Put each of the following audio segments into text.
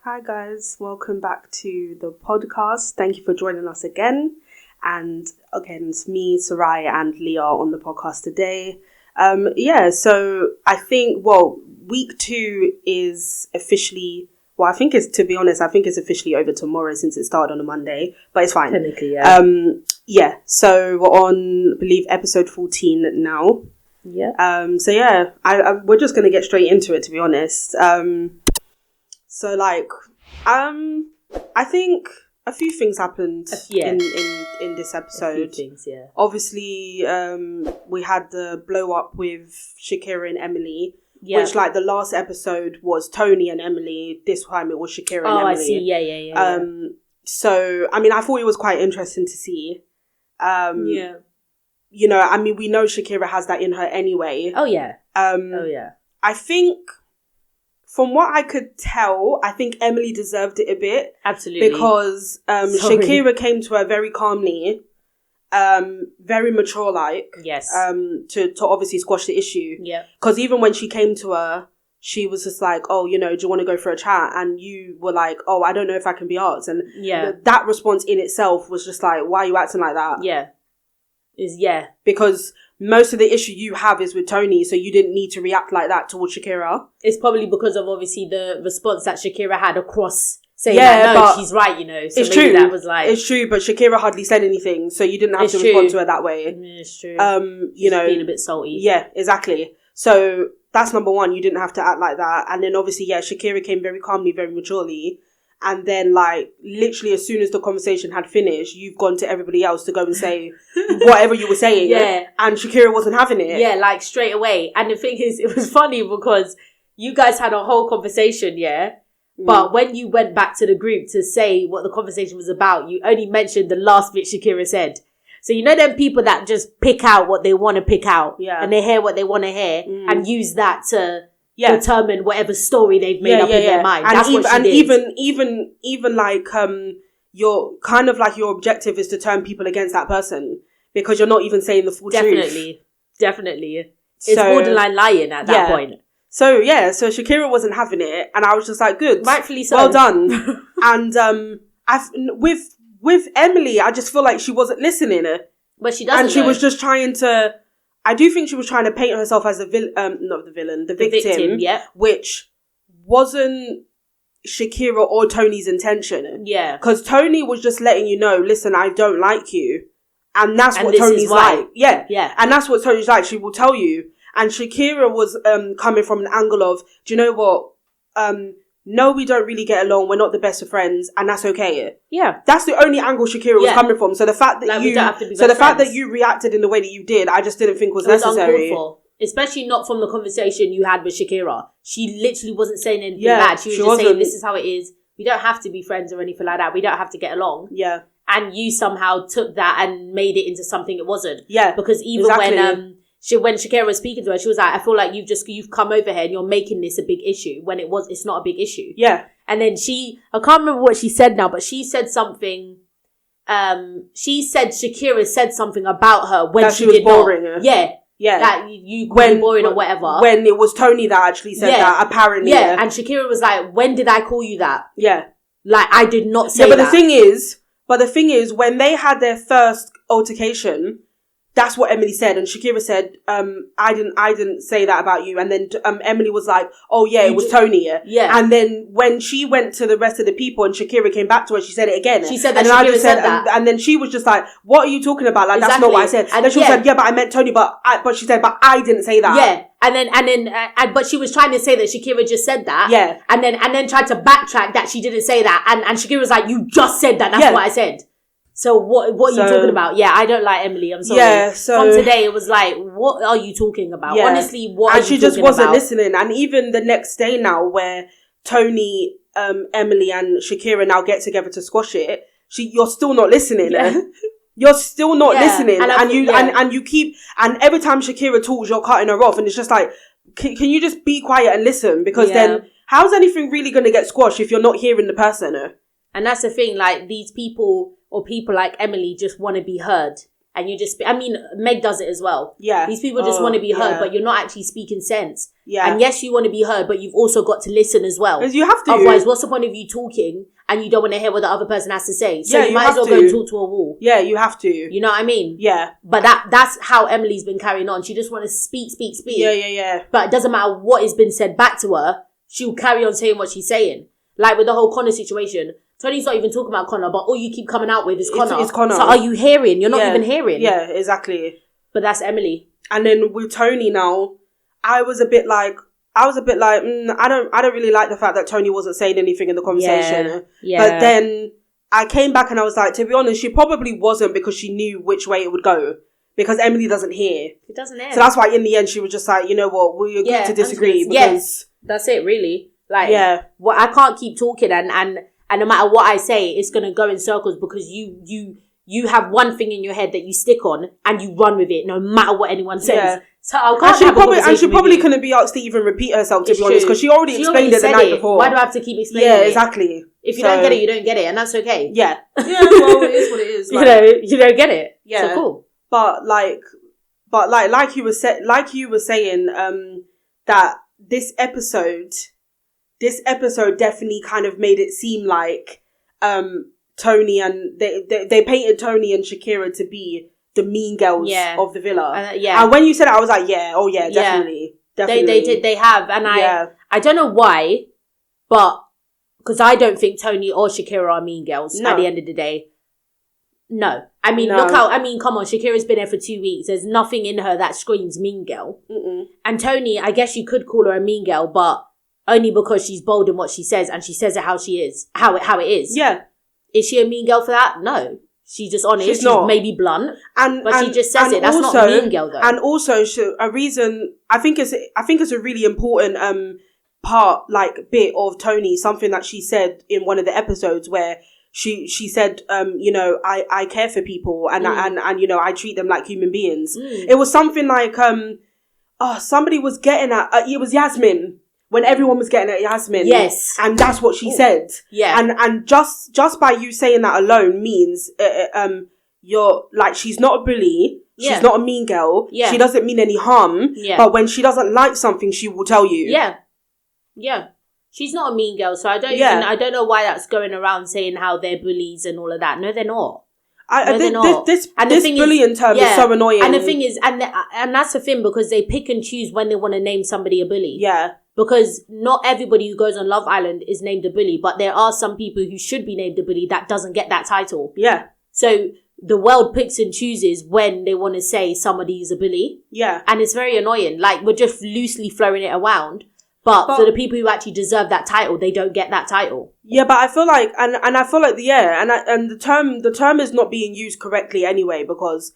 Hi guys, welcome back to the podcast. Thank you for joining us again. And again, it's me, Sarai, and Leah on the podcast today. So I think, week 2 is officially, I think it's officially over tomorrow since it started on a Monday, but it's fine. Technically, yeah. So we're on, I believe, episode 14 now. Yeah. We're just going to get straight into it, to be honest. I think a few things happened in this episode. A few things, yeah. Obviously, we had the blow up with Shakira and Emily, which the last episode was TONI and Emily. This time it was Shakira and Emily. Oh, I see. Yeah. So, I mean, I thought it was quite interesting to see. You know, I mean, we know Shakira has that in her anyway. Oh, yeah. I think, from what I could tell, I think Emily deserved it a bit. Absolutely. Because Shakira came to her very calmly, very mature-like. Yes. To obviously squash the issue. Yeah. Because even when she came to her, she was just like, oh, you know, do you want to go for a chat? And you were like, oh, I don't know if I can be asked. And that response in itself was just like, why are you acting like that? Yeah. Because most of the issue you have is with TONI, so you didn't need to react like that towards Shakira. It's probably because of obviously the response that Shakira had across saying that she's right, you know. So it's true. That was like, it's true, but Shakira hardly said anything, so you didn't have to respond to her that way. It's true. You know, being a bit salty. Yeah, exactly. So that's number one. You didn't have to act like that, and then obviously, Shakira came very calmly, very maturely. And then, literally as soon as the conversation had finished, you've gone to everybody else to go and say whatever you were saying. Yeah. And Shakira wasn't having it. Yeah, straight away. And the thing is, it was funny because you guys had a whole conversation, But when you went back to the group to say what the conversation was about, you only mentioned the last bit Shakira said. So you know them people that just pick out what they want to pick out. Yeah. And they hear what they want to hear and use that to determine whatever story they've made up in their mind. And that's what she did. even your kind of your objective is to turn people against that person because you're not even saying the full truth. Definitely. It's borderline lying at that point. So Shakira wasn't having it, and I was just like, good, rightfully so, well done. And with Emily, I just feel like she wasn't listening. But she doesn't. And she was just trying to. I do think she was trying to paint herself as the victim, which wasn't Shakira or TONI's intention. Yeah. Because TONI was just letting you know, listen, I don't like you. And that's what TONI's like. Yeah. Yeah. And that's what TONI's like. She will tell you. And Shakira was coming from an angle of, do you know what? No, we don't really get along. We're not the best of friends, and that's okay. Yeah, that's the only angle Shakira was coming from. So the fact that fact that you reacted in the way that you did, I just didn't think was necessary. Uncalled for. Especially not from the conversation you had with Shakira. She literally wasn't saying anything bad. She was just saying, "This is how it is. We don't have to be friends or anything like that. We don't have to get along." Yeah. And you somehow took that and made it into something it wasn't. Yeah. Because even when Shakira was speaking to her, she was like, I feel like you've come over here and you're making this a big issue when it's not a big issue. Yeah. And then I can't remember what she said now, but she said something, Shakira said something about her when that she was boring her. Yeah. Yeah. That you call me boring or whatever. When it was TONI that actually said that, apparently. Yeah. And Shakira was like, when did I call you that? Yeah. I did not say that. But the thing is, when they had their first altercation, that's what Emily said, and Shakira said, I didn't say that about you. And then Emily was like, oh yeah, it was TONI. Yeah. And then when she went to the rest of the people and Shakira came back to her, she said it again. She said that Shakira said that. And then she was just like, what are you talking about? That's not what I said. And then she said, but I meant TONI, but she said, but I didn't say that. Yeah. But she was trying to say that Shakira just said that. Yeah. And then tried to backtrack that she didn't say that. And Shakira was like, you just said that. That's what I said. So what are you talking about? Yeah, I don't like Emily. I'm sorry. Yeah, so from today it was like, what are you talking about? Yeah. Honestly, what are you talking about? And she just wasn't listening. And even the next day now, where TONI, Emily, and Shakira now get together to squash it, you're still not listening. Yeah. You're still not listening, and you keep, and every time Shakira talks, you're cutting her off, and it's just like, can you just be quiet and listen? Because then how's anything really going to get squashed if you're not hearing the person? And that's the thing, these people or people like Emily just want to be heard. and you just... I mean, Meg does it as well. Yeah. These people just want to be heard, but you're not actually speaking sense. Yeah. And yes, you want to be heard, but you've also got to listen as well. Because you have to. Otherwise, what's the point of you talking and you don't want to hear what the other person has to say? So you might as well go and talk to a wall. Yeah, you have to. You know what I mean? Yeah. But that's how Emily's been carrying on. She just want to speak. Yeah. But it doesn't matter what has been said back to her. She'll carry on saying what she's saying. Like with the whole Connor situation. Tony's not even talking about Connor, but all you keep coming out with is Connor. It's Connor. So are you hearing? You're not even hearing. Yeah, exactly. But that's Emily. And then with Tony now, I was a bit like, I don't really like the fact that Tony wasn't saying anything in the conversation. Yeah. But then I came back and I was like, to be honest, she probably wasn't, because she knew which way it would go. Because Emily doesn't hear. It doesn't hear. So that's why in the end she was just like, you know what, we agree to disagree. Yes, that's it really. Like, well, I can't keep talking and no matter what I say, it's going to go in circles because you have one thing in your head that you stick on and you run with it no matter what anyone says. Yeah. So I can't she probably couldn't be asked to even repeat herself, to be honest, because she already explained it the night before. Why do I have to keep explaining it? Yeah, exactly. If you don't get it, you don't get it, and that's okay. Yeah. Yeah, well, it is what it is. Like, you don't get it. Yeah. So cool. But like you were saying, that this episode definitely kind of made it seem like Tony and they painted Tony and Shakira to be the mean girls of the villa. And when you said it, I was like, definitely. They have, and I don't know why, but because I don't think Tony or Shakira are mean girls at the end of the day. No. I mean, look how, come on, Shakira's been there for 2 weeks. There's nothing in her that screams mean girl. Mm-mm. And Tony, I guess you could call her a mean girl, but only because she's bold in what she says, and she says it how she is, how it is. Yeah. Is she a mean girl for that? No. She's just honest. She's not. Maybe blunt, but she just says it. That's also, not a mean girl, though. And also, a reason I think it's a really important bit of Tony. Something that she said in one of the episodes where she said, I care for people and I treat them like human beings. It was something like somebody was getting at it was Yasmin. When everyone was getting at Yasmin. Yes. And that's what she said. Yeah. And just by you saying that alone means, you're like, she's not a bully. Yeah. She's not a mean girl. Yeah. She doesn't mean any harm. Yeah. But when she doesn't like something, she will tell you. Yeah. Yeah. She's not a mean girl. So I don't know why that's going around saying how they're bullies and all of that. No, they're not. This bullying term is so annoying. And the thing is, and that's the thing, because they pick and choose when they want to name somebody a bully. Yeah. Because not everybody who goes on Love Island is named a bully, but there are some people who should be named a bully that doesn't get that title. Yeah. So the world picks and chooses when they want to say somebody is a bully. Yeah. And it's very annoying. Like, we're just loosely throwing it around. But for the people who actually deserve that title, they don't get that title. Yeah, but I feel like, and I feel like, and the term is not being used correctly anyway, because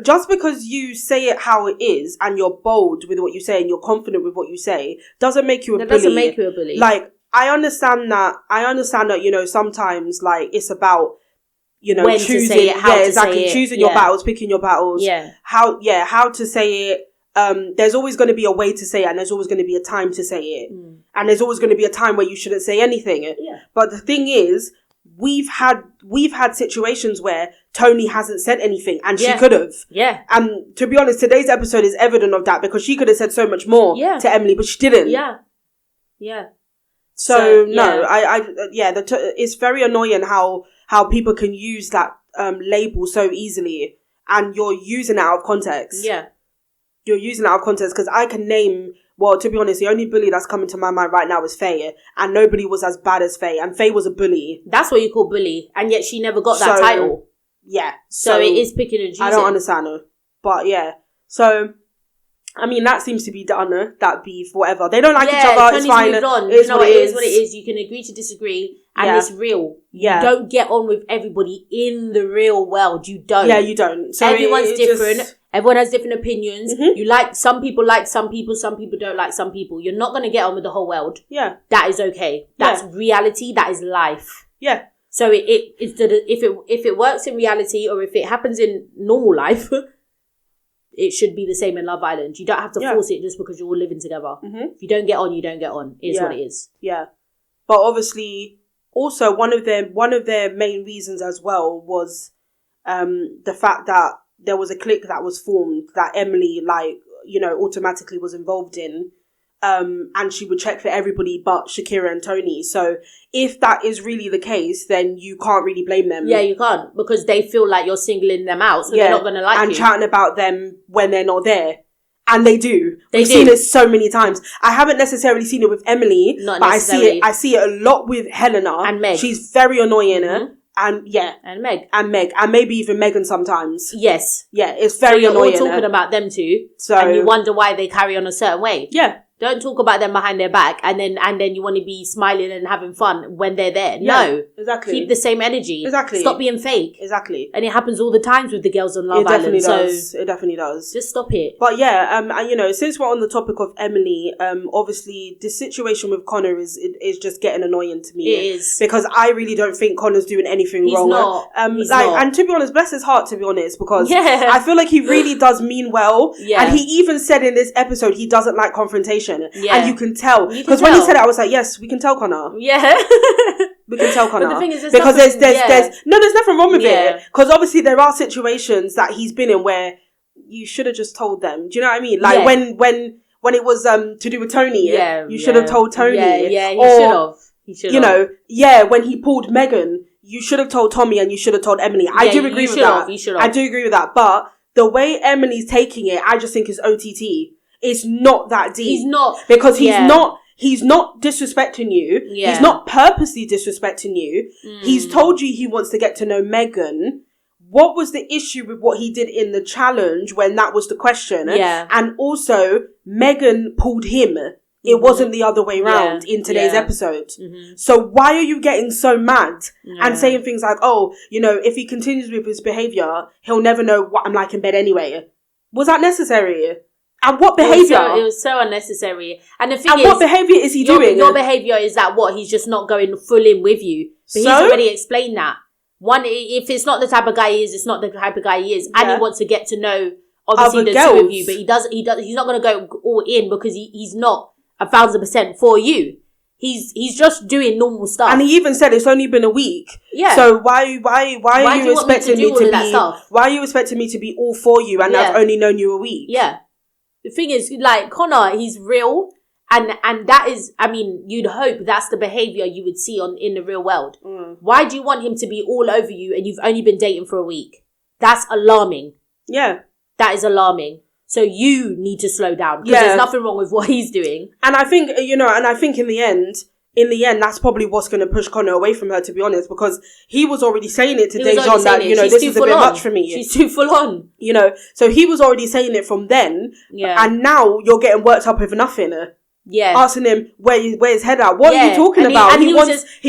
just because you say it how it is and you're bold with what you say and you're confident with what you say doesn't make you a bully. Doesn't make you a bully. Like, I understand that, sometimes, like, it's about, when choosing, to say it, how to say it. Choosing your battles, picking your battles. Yeah. How to say it. There's always going to be a way to say it, and there's always going to be a time to say it. And there's always going to be a time where you shouldn't say anything. Yeah. But the thing is, we've had situations where Tony hasn't said anything, and she could have. Yeah. And to be honest, today's episode is evident of that, because she could have said so much more to Emily, but she didn't. Yeah. Yeah. So no, it's very annoying how people can use that label so easily, and you're using it out of context. Yeah. You're using it out of context, because I can name, well, to be honest, the only bully that's coming to my mind right now is Faye, and nobody was as bad as Faye, and Faye was a bully. That's what you call bully, and yet she never got that title. Yeah. So it is picking and choosing. I don't understand her. But yeah. So, I mean, that seems to be done, that beef, whatever. They don't like each other, it's fine. Moved on. It is what it is. You can agree to disagree, and it's real. Yeah. You don't get on with everybody in the real world. You don't. Yeah, you don't. So everyone's different. Everyone has different opinions. Mm-hmm. You like some people don't like some people. You're not going to get on with the whole world. Yeah. That is okay. That's reality. That is life. Yeah. So if it works in reality, or if it happens in normal life, it should be the same in Love Island. You don't have to force it just because you're all living together. Mm-hmm. If you don't get on, you don't get on. It is what it is. Yeah. But obviously, also one of their main reasons as well was the fact that there was a clique that was formed that Emily, like, you know, automatically was involved in. And she would check for everybody but Shakira and TONI. So if that is really the case, then you can't really blame them. Yeah, you can't, because they feel like you're singling them out, so they're not going to like you. And chatting about them when they're not there. And they do. We've seen it so many times. I haven't necessarily seen it with Emily, but I see it a lot with Helena. And Meg. She's very annoying. And And Meg. And maybe even Megan sometimes. Yes. Yeah, it's very annoying. You're all talking about them two, so, and you wonder why they carry on a certain way. Yeah. Don't talk about them behind their back and then you want to be smiling and having fun when they're there. Yeah, no. exactly. Keep the same energy. Exactly. Stop being fake. Exactly. And it happens all the times with the girls on Love Island. It definitely does. Just stop it. But yeah, and you know, since we're on the topic of Emily, obviously the situation with Connor is just getting annoying to me. It is. Because I really don't think Connor's doing anything wrong. He's not. And to be honest, bless his heart, to be honest, because I feel like he really does mean well. Yeah. And he even said in this episode he doesn't like confrontation. Yeah. And you can tell, because when he said it, I was like, yes, we can tell Connor. Yeah. We can tell Connor. But the thing is, because there's nothing wrong with it. Because obviously there are situations that he's been in where you should have just told them. Do you know what I mean? Like when it was to do with TONI, you should have told TONI. Yeah, he should have. You know, when he pulled Megan, you should have told Tommy and you should have told Emily. I do agree with that. I do agree with that. But the way Emily's taking it, I just think is OTT. It's not that deep. He's not. Because he's not disrespecting you. Yeah. He's not purposely disrespecting you. He's told you he wants to get to know Megan. What was the issue with what he did in the challenge when that was the question? Yeah. And also, Megan pulled him. It wasn't the other way around in today's episode. So why are you getting so mad and saying things like, oh, you know, if he continues with his behaviour, he'll never know what I'm like in bed anyway. Was that necessary? And what behaviour? It was so unnecessary. And the thing is, what behaviour is he doing? Your behaviour is that he's just not going full in with you. But he's already explained that. One, if it's not the type of guy he is, it's not the type of guy he is. And he wants to get to know, obviously, the two of you. But he's not going to go all in because he's not 1,000% for you. He's just doing normal stuff. And he even said it's only been a week. Yeah. So why are you expecting me to be, why are you expecting me to be all for you and I've only known you a week? Yeah. The thing is, like, Connor, he's real, and that is, I mean, you'd hope that's the behaviour you would see in the real world. Why do you want him to be all over you and you've only been dating for a week? That's alarming. Yeah. That is alarming. So you need to slow down, because there's nothing wrong with what he's doing. And I think, you know, in the end, that's probably what's going to push Connor away from her, to be honest, because he was already saying it to Dejan that, you know, this is a bit much for me. She's too full on. You know, so he was already saying it from then. Yeah. And now you're getting worked up over nothing. Yeah. Asking him where his head at. What are you talking about? He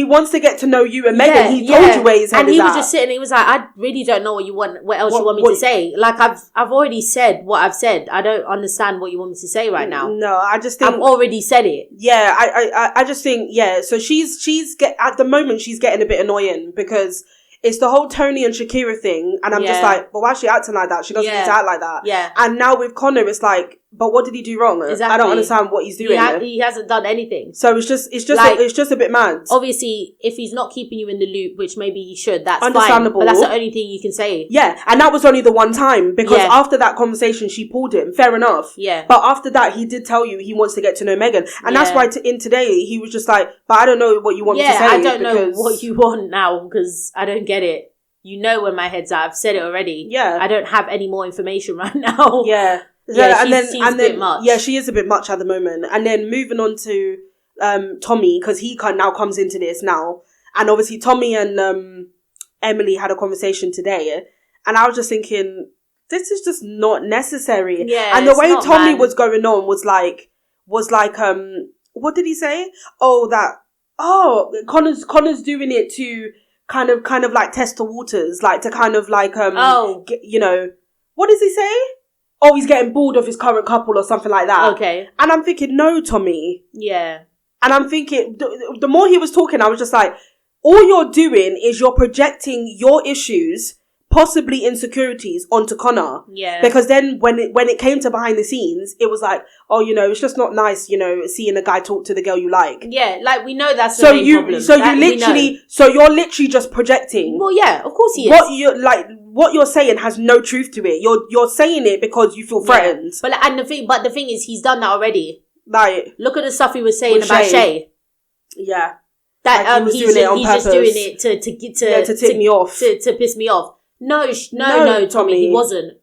wants to get to know you and Megan. He told you where his head is at. And he was just sitting, he was like, I really don't know what else you want me to say. Like, I've already said what I've said. I don't understand what you want me to say right now. No, I just think... I've already said it. Yeah, I just think, so at the moment, she's getting a bit annoying because... It's the whole TONI and Shakira thing. And I'm just like, but why is she acting like that? She doesn't need to act like that. Yeah. And now with Connor, it's like, but what did he do wrong? Exactly. I don't understand what he's doing. He hasn't done anything. So it's just a bit mad. Obviously, if he's not keeping you in the loop, which maybe he should, that's understandable. Fine. But that's the only thing you can say. Yeah. And that was only the one time because after that conversation, she pulled him. Fair enough. Yeah. But after that, he did tell you he wants to get to know Megan. And that's why in today, he was just like, but I don't know what you want me to say. I don't know what you want now because I don't get it. You know where my head's at. I've said it already. Yeah. I don't have any more information right now. Yeah. Yeah, and then a bit much. Yeah, she is a bit much at the moment. And then moving on to Tommy, because he now comes into this now. And obviously Tommy and Emily had a conversation today. And I was just thinking, this is just not necessary. Yeah. And the way Tommy was going on was like, what did he say? Connor's doing it to kind of like test the waters, like to kind of like you know, what does he say? Oh, he's getting bored of his current couple or something like that. Okay. And I'm thinking, no, Tommy. Yeah. And I'm thinking, the more he was talking, I was just like, all you're doing is you're projecting your issues, possibly insecurities onto Connor. Yeah. Because then when it came to behind the scenes, it was like, oh, you know, it's just not nice, you know, seeing a guy talk to the girl you like. Yeah, like we know that's the main problem. So you're literally just projecting. Well, yeah, of course he is. What you're saying has no truth to it. You're saying it because you feel threatened. Yeah. But the thing is, he's done that already. Like, look at the stuff he was saying about Shay. Yeah. That he's just doing it to tip me off, to piss me off. No, Tommy, he wasn't.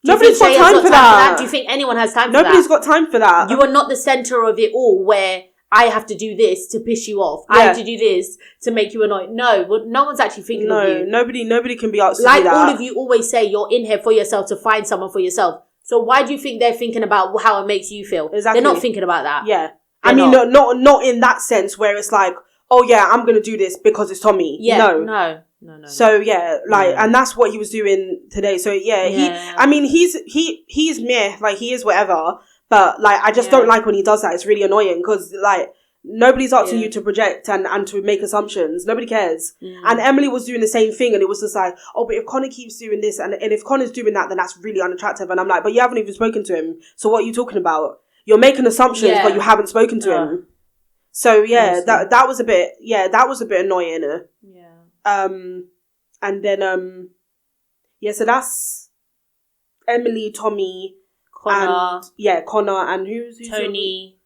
Nobody's got time for that. Do you think anyone has time for that? Nobody's got time for that. You are not the center of it all, where I have to do this to piss you off. Yeah. I have to do this to make you annoyed. No one's actually thinking of you. Nobody can be asked to do that. Like all of you always say, you're in here for yourself to find someone for yourself. So why do you think they're thinking about how it makes you feel? Exactly. They're not thinking about that. Yeah. Not in that sense where it's like, oh yeah, I'm going to do this because it's Tommy. Yeah. No. So yeah, and that's what he was doing today. So yeah, he's meh, like he is whatever. But like, I just don't like when he does that. It's really annoying because like nobody's asking you to project and to make assumptions. Nobody cares. And Emily was doing the same thing, and it was just like, oh, but if Connor keeps doing this and if Connor's doing that, then that's really unattractive. And I'm like, but you haven't even spoken to him. So what are you talking about? You're making assumptions, but you haven't spoken to him. So yeah, that was a bit annoying. Yeah. And then so that's Emily, Tommy, Connor, and who's Tony.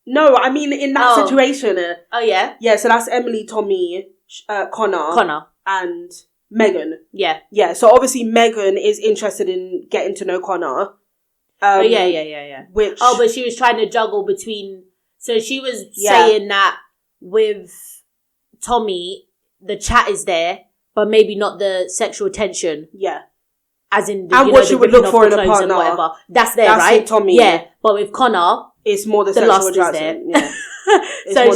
No, I mean in that situation. Oh yeah. Yeah, so that's Emily, Tommy, Connor, and Megan. Yeah. Yeah. So obviously Megan is interested in getting to know Connor. Yeah. But she was trying to juggle between. So she was saying that with Tommy, the chat is there, but maybe not the sexual attention. Yeah. As in, and what she would look for in a partner. Whatever. That's there, right? Tommy. Yeah. But with Connor, it's more the sexual attraction. Yeah. So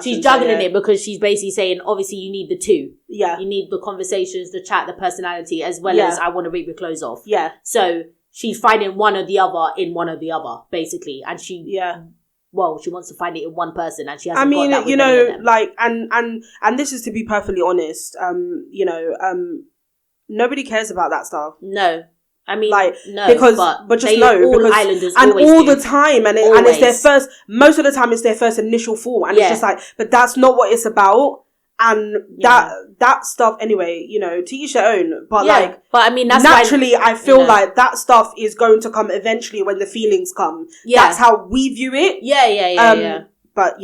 she's juggling it because she's basically saying, obviously, you need the two. Yeah. You need the conversations, the chat, the personality, as well as I want to rip your clothes off. Yeah. So she's finding one or the other in one or the other, basically. And she wants to find it in one person, and she hasn't got that with any of them. Like, and this is to be perfectly honest, nobody cares about that stuff. No. I mean, like, no, because Islanders and all the time, and it's their first. Most of the time, it's their first initial thought, and it's just like, but that's not what it's about, and that stuff. Anyway, to each their own. But I mean, that's naturally, I feel like that stuff is going to come eventually when the feelings come. Yeah, that's how we view it. Yeah. But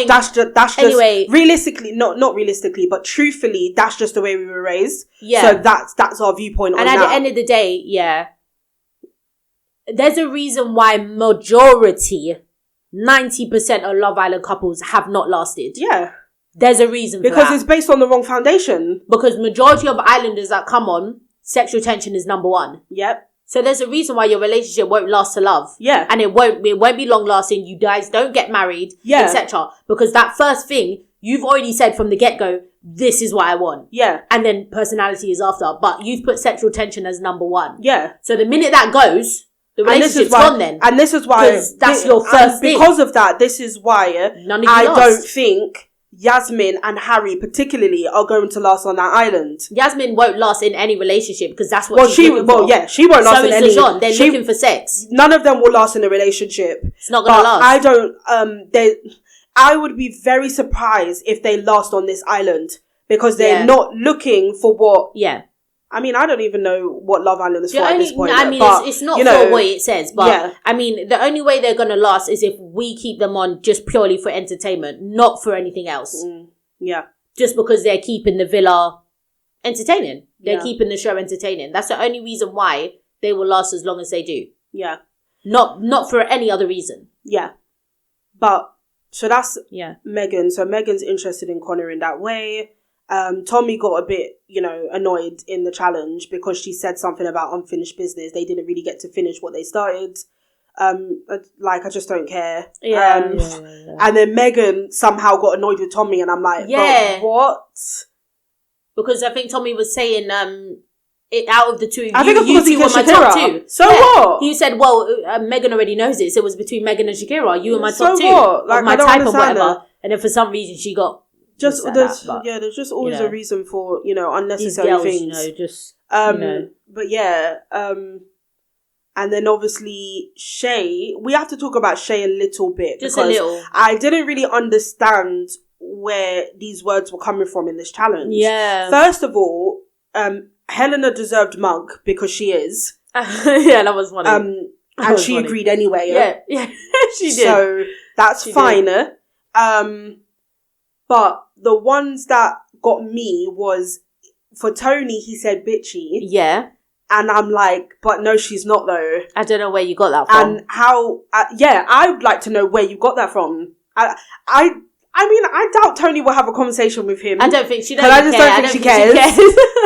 that's just anyway, realistically, not realistically, but truthfully, that's just the way we were raised. Yeah. So that's our viewpoint on that. And at the end of the day, there's a reason why majority, 90% of Love Island couples have not lasted. Yeah. There's a reason for that. Because it's based on the wrong foundation. Because majority of Islanders that come on, sexual tension is number one. Yep. So there's a reason why your relationship won't last to love. Yeah. And it won't be long lasting. You guys don't get married, etc. Because that first thing, you've already said from the get-go, this is what I want. Yeah. And then personality is after. But you've put sexual tension as number one. Yeah. So the minute that goes, the relationship's gone then. And this is why... Because that's your first thing. Because of that, this is why I don't think Yasmin and Harry particularly are going to last on that island. Yasmin won't last in any relationship because that's what she's looking for. She won't last in any. So is Lejeune. They're looking for sex. None of them will last in a relationship. It's not going to last. I don't. I would be very surprised if they last on this island because they're not looking for what. Yeah. I mean, I don't even know what Love Island is for at this point. I mean, it's not for what it says, but I mean, the only way they're going to last is if we keep them on just purely for entertainment, not for anything else. Yeah. Just because they're keeping the villa entertaining. They're keeping the show entertaining. That's the only reason why they will last as long as they do. Yeah. Not for any other reason. Yeah. But, so that's Megan. So Megan's interested in Connor in that way. Tommy got a bit, annoyed in the challenge because she said something about unfinished business. They didn't really get to finish what they started. I just don't care. And then Megan somehow got annoyed with Tommy, and I'm like, but what? Because I think Tommy was saying, out of the two, I think you two were my top two. So what? He said, Megan already knows this. It was between Megan and Shakira. You were my top two. What? Like, my type or whatever. And then for some reason she got Just there's just always a reason for unnecessary girls, things. But and then obviously Shay. We have to talk about Shay a little bit, just a little. I didn't really understand where these words were coming from in this challenge. Yeah. First of all, Helena deserved mug because she is. Yeah, that was funny. And she agreed anyway. Yeah, she did. So that's fine. But the ones that got me was for TONI. He said bitchy. Yeah. And I'm like, but no, she's not though. I don't know where you got that from. And how? I would like to know where you got that from. I mean, I doubt TONI will have a conversation with him. I don't think she does. I just don't think she cares.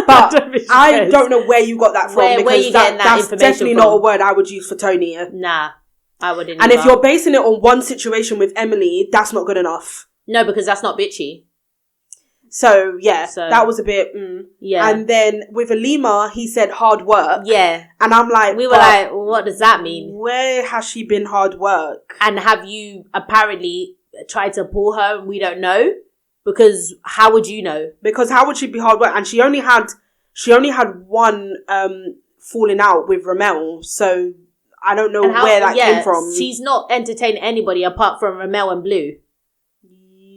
But I don't know where you got that from. Where you getting that that's information definitely from? not a word I would use for TONI. Nah, I wouldn't. And if you're basing it on one situation with Emily, that's not good enough. No, because that's not bitchy. So that was a bit. Yeah. And then with Alima, he said hard work. Yeah. And I'm like, we were like, what does that mean? Where has she been hard work? And have you apparently tried to pull her? We don't know, because how would you know? Because how would she be hard work? And she only had one falling out with Ramel, so I don't know where that came from. She's not entertaining anybody apart from Ramel and Blue.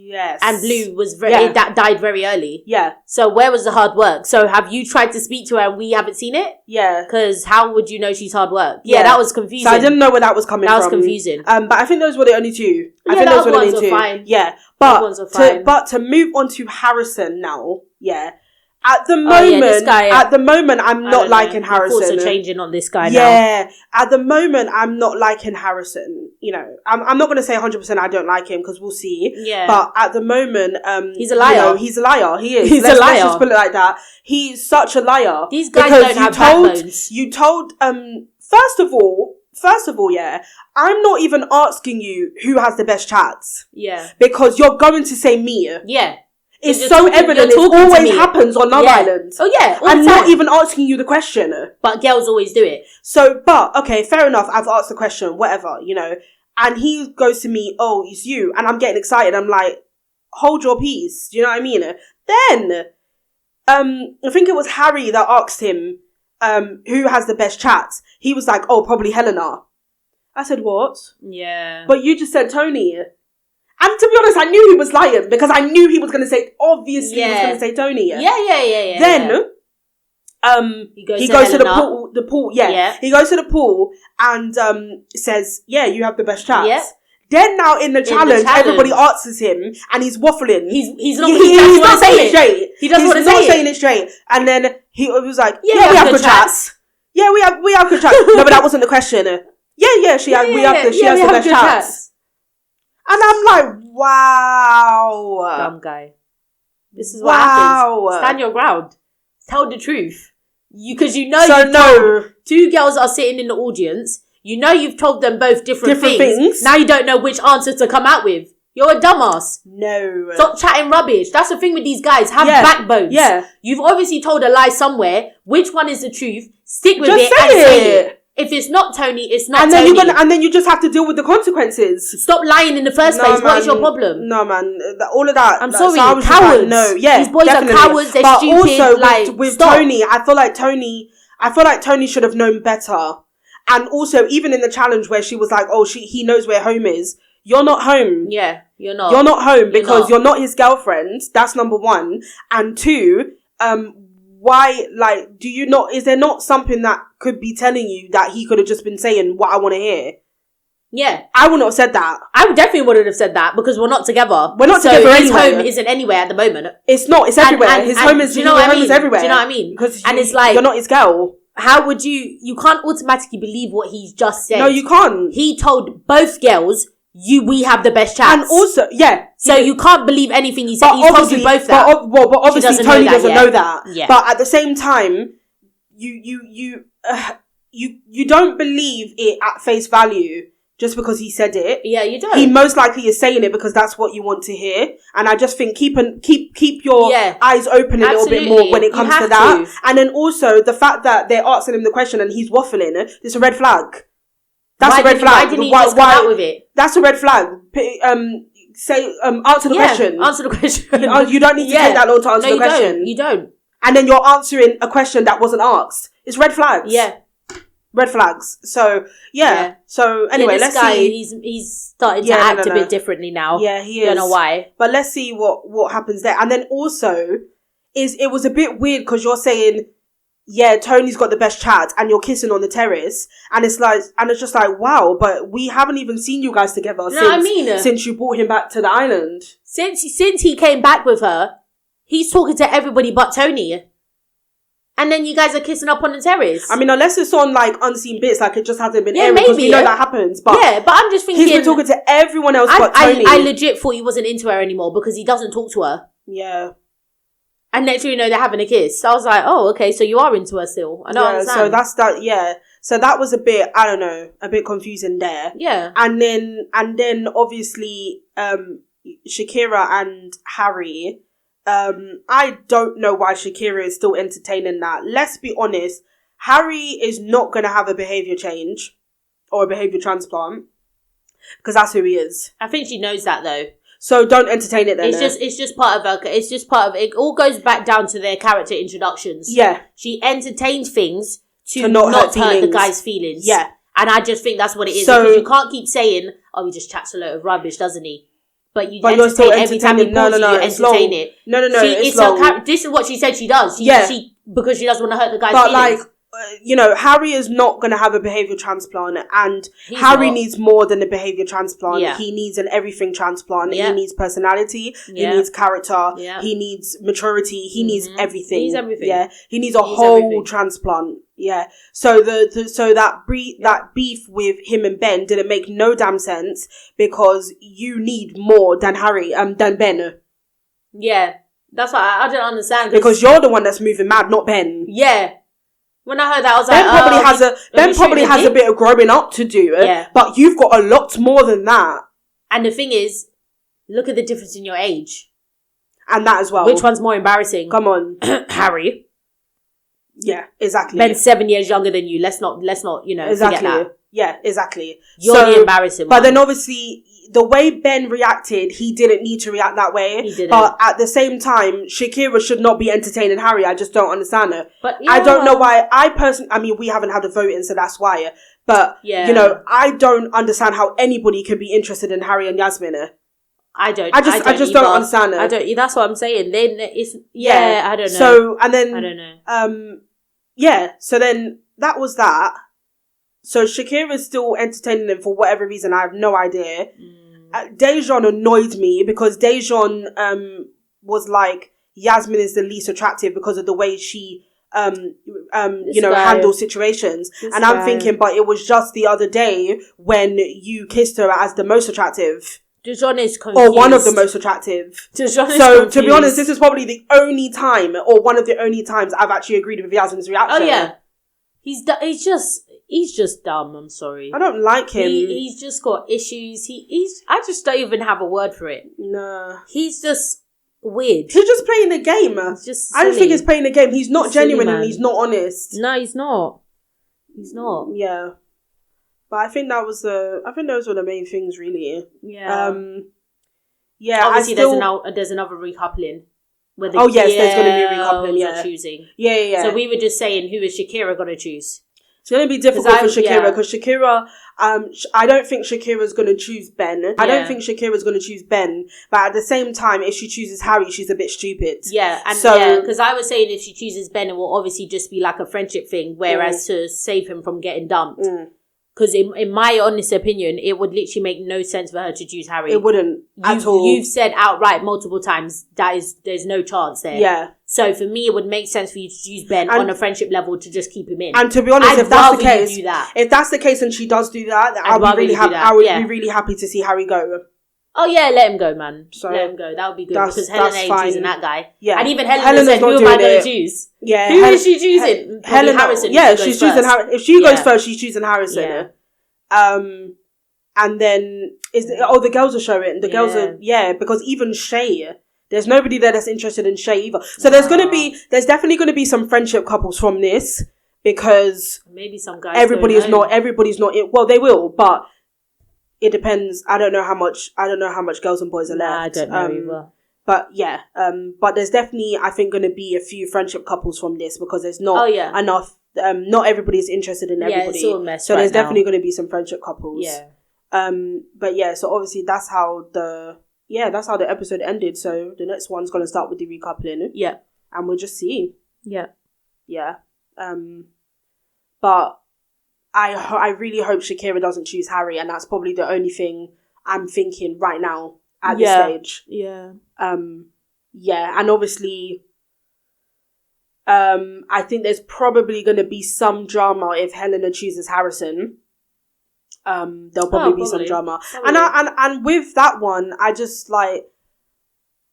Yes. And Blue was that died very early. Yeah. So where was the hard work? So have you tried to speak to her and we haven't seen it? Yeah. Because how would you know she's hard work? Yeah, that was confusing. So I didn't know where that was coming from. That was confusing. But I think those were the only two. I think those were the only two. Fine. Yeah. But to move on to Harrison now, At the moment, I'm not liking Harrison. Thoughts are changing on this guy now. Yeah, at the moment, I'm not liking Harrison. I'm not going to say 100% I don't like him, because we'll see. Yeah. But at the moment, he's a liar. He's a liar. He is. He's a liar. Let's just put it like that. He's such a liar. These guys don't have backbones. You told, first of all, I'm not even asking you who has the best chats. Yeah. Because you're going to say me. Yeah. It's so evident. It always happens on Love Island. Oh yeah, I'm not even asking you the question. But girls always do it. So, but okay, fair enough. I've asked the question, whatever, And he goes to me, "Oh, it's you," and I'm getting excited. I'm like, "Hold your peace." Do you know what I mean? Then, I think it was Harry that asked him, "Who has the best chats?" He was like, "Oh, probably Helena." I said, "What?" Yeah. But you just said TONI. And to be honest, I knew he was lying, because I knew he was going to say, obviously he was going to say TONI. Yeah. Then, he goes to the pool. Yeah. He goes to the pool and, says, "Yeah, you have the best chats." Yeah. Then now in the challenge, everybody answers him and he's waffling. He's not saying it straight. He doesn't want to say it. He's not saying it straight. And then he was like, "Yeah, we have good chats. Yeah, we have good chats." No, but that wasn't the question. We have the best chats. And I'm like, wow. Dumb guy. This is what happens. Stand your ground. Tell the truth. Because two girls are sitting in the audience. You've told them both different things. Now you don't know which answer to come out with. You're a dumbass. No. Stop chatting rubbish. That's the thing with these guys. Have backbones. Yeah. You've obviously told a lie somewhere. Which one is the truth? Stick with Just say it. If it's not TONI, it's not TONI. And then you just have to deal with the consequences. Stop lying in the first place. Man, what is your problem? No, man. All of that. I'm sorry. So cowards. No, yeah. These boys are cowards. They're stupid. Also, with TONI, I feel like TONI should have known better. And also, even in the challenge where she was like, "Oh, he knows where home is." You're not home. Yeah, you're not. You're not home because you're not his girlfriend. That's number one. And two, why, is there not something that could be telling you that he could have just been saying what I want to hear? Yeah. I wouldn't have said that. I definitely wouldn't have said that because we're not together. We're not together anyway. His home isn't anywhere at the moment. It's not. It's everywhere. His home is everywhere. Do you know what I mean? Because it's like, you're not his girl. How would you can't automatically believe what he's just said. No, you can't. He told both girls, we have the best chats. And also, so you can't believe anything he said. He told you both that. But obviously TONI doesn't know that. Yeah. But at the same time, you don't believe it at face value just because he said it. Yeah, you don't. He most likely is saying it because that's what you want to hear. And I just think keep your eyes open a little bit more when it comes to that. And then also the fact that they're asking him the question and he's waffling, it's a red flag. That's a red flag. Why didn't he just come out with it? That's a red flag. say, answer the question. Answer the question. You don't need to take that long to answer the question. You don't. And then you're answering a question that wasn't asked. It's red flags. Yeah. Red flags. So, yeah. So, anyway, let's see. He's started to act a bit differently now. Yeah, he is. Don't know why. But let's see what happens there. And then also, it was a bit weird because you're saying, yeah, Tony's got the best chat and you're kissing on the terrace. And it's just like, wow, but we haven't even seen you guys together since you brought him back to the island. Since he came back with her, he's talking to everybody but Tony. And then you guys are kissing up on the terrace. I mean, unless it's on like unseen bits, like it just hasn't been aired because we know that happens. But but I'm just thinking he's been talking to everyone else but Tony. I legit thought he wasn't into her anymore because he doesn't talk to her. Yeah. And next thing you know, they're having a kiss. So I was like, oh, okay, so you are into her still. I don't understand. So that's that. Yeah. So that was a bit, I don't know, a bit confusing there. Yeah. And then obviously, Shakira and Harry. I don't know why Shakira is still entertaining that. Let's be honest. Harry is not going to have a behaviour change or a behaviour transplant because that's who he is. I think she knows that though. So don't entertain it then. It's just part of her. It's just part of it. All goes back down to their character introductions. Yeah. She entertains things to not hurt the guy's feelings. Yeah. And I just think that's what it is. So, because you can't keep saying, oh, he just chats a lot of rubbish, doesn't he? But you're still every time he calls you entertain it. No, it's long. This is what she said she does. Because she doesn't want to hurt the guy's feelings. But Harry is not going to have a behaviour transplant, and Harry needs more than a behaviour transplant. Yeah. He needs an everything transplant. Yeah. He needs personality. Yeah. He needs character. Yeah. He needs maturity. He needs everything. He needs everything. Yeah. He needs a whole transplant. Yeah. So that beef with him and Ben didn't make no damn sense because you need more than than Ben. Yeah. That's what I don't understand. Because you're the one that's moving mad, not Ben. Yeah. When I heard that, I was Ben probably has a bit of growing up to do. Yeah. But you've got a lot more than that. And the thing is, look at the difference in your age. And that as well. Which one's more embarrassing? Come on. Harry. Yeah, exactly. Ben's 7 years younger than you. Let's not, exactly. Forget that. Yeah, exactly. You're the embarrassing one. But then obviously, the way Ben reacted, he didn't need to react that way. He didn't. But at the same time, Shakira should not be entertaining Harry. I just don't understand it. But I don't know why. We haven't had a vote in, so that's why. But, I don't understand how anybody can be interested in Harry and Yasmin. I just don't understand it. I don't. That's what I'm saying. Then it's I don't know. So and then I don't know. So then that was that. So Shakira's still entertaining him for whatever reason. I have no idea. Dejan annoyed me because Dejan was like, Yasmin is the least attractive because of the way she handles situations. I'm thinking, but it was just the other day when you kissed her as the most attractive. Dejan is confused. Or one of the most attractive. To be honest, this is probably the only time, or one of the only times I've actually agreed with Yasmin's reaction. Oh yeah. He's just dumb, I'm sorry. I don't like him. He's just got issues. I just don't even have a word for it. No. He's just weird. He's just playing the game. I just think he's playing the game. He's not genuine and he's not honest. No, he's not. He's not. Yeah. But I think those were the main things, really. Yeah. Obviously, there's another recoupling. There's going to be a recoupling. Yeah. Choosing. Yeah. So we were just saying, who is Shakira going to choose? It's going to be difficult for Shakira because Shakira, I don't think Shakira's going to choose Ben. I don't think Shakira's going to choose Ben. But at the same time, if she chooses Harry, she's a bit stupid. Yeah, and because I was saying if she chooses Ben, it will obviously just be like a friendship thing, whereas to save him from getting dumped. Because in my honest opinion, it would literally make no sense for her to choose Harry. It wouldn't at all. You've said outright multiple times there's no chance there. Yeah. So for me, it would make sense for you to choose Ben on a friendship level to just keep him in. And to be honest, if that's the case, and she does do that, I would be really happy to see Harry go. Oh yeah, let him go, man. So let him go. That would be good because Helen ain't choosing that guy. Yeah, and even Helen said, "Who am I going to choose?" Yeah, who is she choosing? Helen Harrison. Yeah, she's choosing Harrison. If she goes first, she's choosing Harrison. Yeah. And then the girls are showing. The girls are because even Shay, there's nobody there that's interested in Shay either. So there's definitely gonna be some friendship couples from this because maybe some guys. Everybody's not. Well, they will, but it depends. I don't know how much girls and boys are left. I don't know either. But yeah, but there's definitely, I think, going to be a few friendship couples from this, because there's not enough. Not everybody's interested in everybody. It's all a mess so there's now. Definitely going to be some friendship couples. Yeah. But yeah, so obviously that's how the episode ended. So the next one's going to start with the recoupling. Yeah. And we'll just see. Yeah. Yeah. But I really hope Shakira doesn't choose Harry, and that's probably the only thing I'm thinking right now at this stage. Yeah. Yeah, and obviously, I think there's probably going to be some drama if Helena chooses Harrison. There'll probably be some drama. Probably. And with that one, I just like,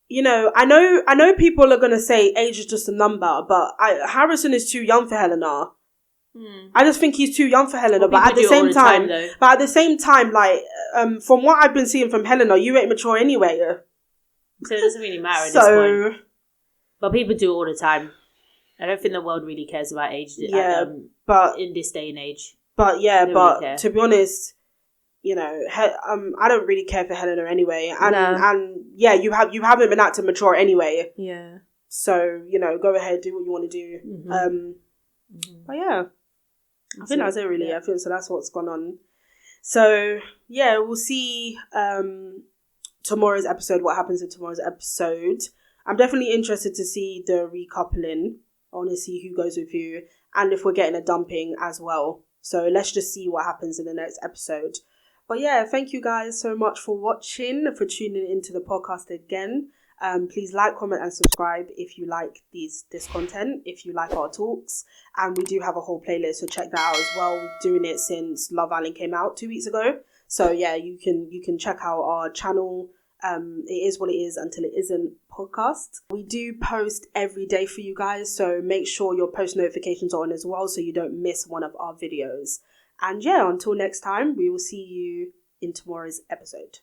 you know, I know people are going to say age is just a number, but Harrison is too young for Helena. I just think he's too young for Helena, but at the same time, like, from what I've been seeing from Helena, you ain't mature anyway. So it doesn't really matter at this point. But people do it all the time. I don't think the world really cares about age. But in this day and age. But yeah, really to be honest, you know, I don't really care for Helena anyway, and yeah, you haven't been acting mature anyway. Yeah. So you know, go ahead, do what you want to do. But yeah. I think that's it really. Yeah. I think so that's what's gone on. So yeah, we'll see tomorrow's episode, what happens in tomorrow's episode. I'm definitely interested to see the recoupling. I want to see who goes with who, and if we're getting a dumping as well. So let's just see what happens in the next episode. But yeah, thank you guys so much for watching, for tuning into the podcast again. Please like, comment and subscribe if you like this content, if you like our talks. And we do have a whole playlist, so check that out as well. We're doing it since Love Island came out 2 weeks ago. So yeah, you can check out our channel. It is what it is until it isn't podcast. We do post every day for you guys, so make sure your post notifications are on as well so you don't miss one of our videos. And yeah, until next time, we will see you in tomorrow's episode.